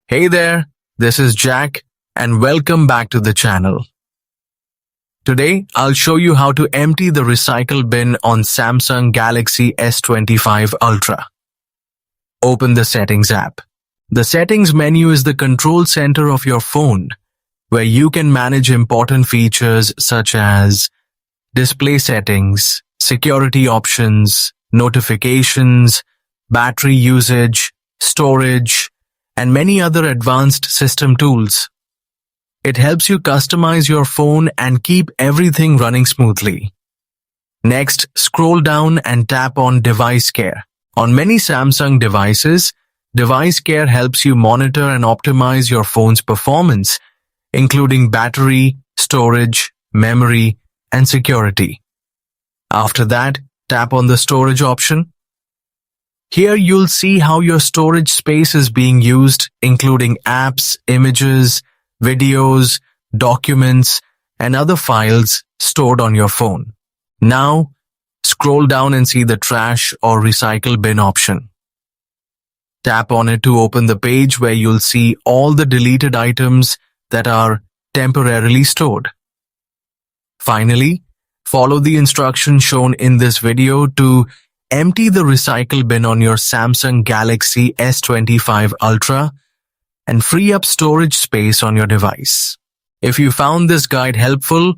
Hey there, this is Jack and welcome back to the channel. Today, I'll show you how to empty the recycle bin on Samsung Galaxy S25 Ultra. Open the Settings app. The Settings menu is the control center of your phone, where you can manage important features such as display settings, security options, notifications, battery usage, storage, and many other advanced system tools. It helps you customize your phone and keep everything running smoothly. Next, scroll down and tap on Device Care. On many Samsung devices, Device Care helps you monitor and optimize your phone's performance, including battery, storage, memory, and security. After that, tap on the Storage option. Here you'll see how your storage space is being used, including apps, images, videos, documents, and other files stored on your phone. Now, scroll down and see the Trash or Recycle bin option. Tap on it to open the page where you'll see all the deleted items that are temporarily stored. Finally, follow the instructions shown in this video to empty the recycle bin on your Samsung Galaxy S25 Ultra and free up storage space on your device. If you found this guide helpful,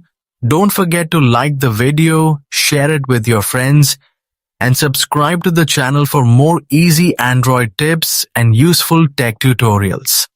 don't forget to like the video, share it with your friends, and subscribe to the channel for more easy Android tips and useful tech tutorials.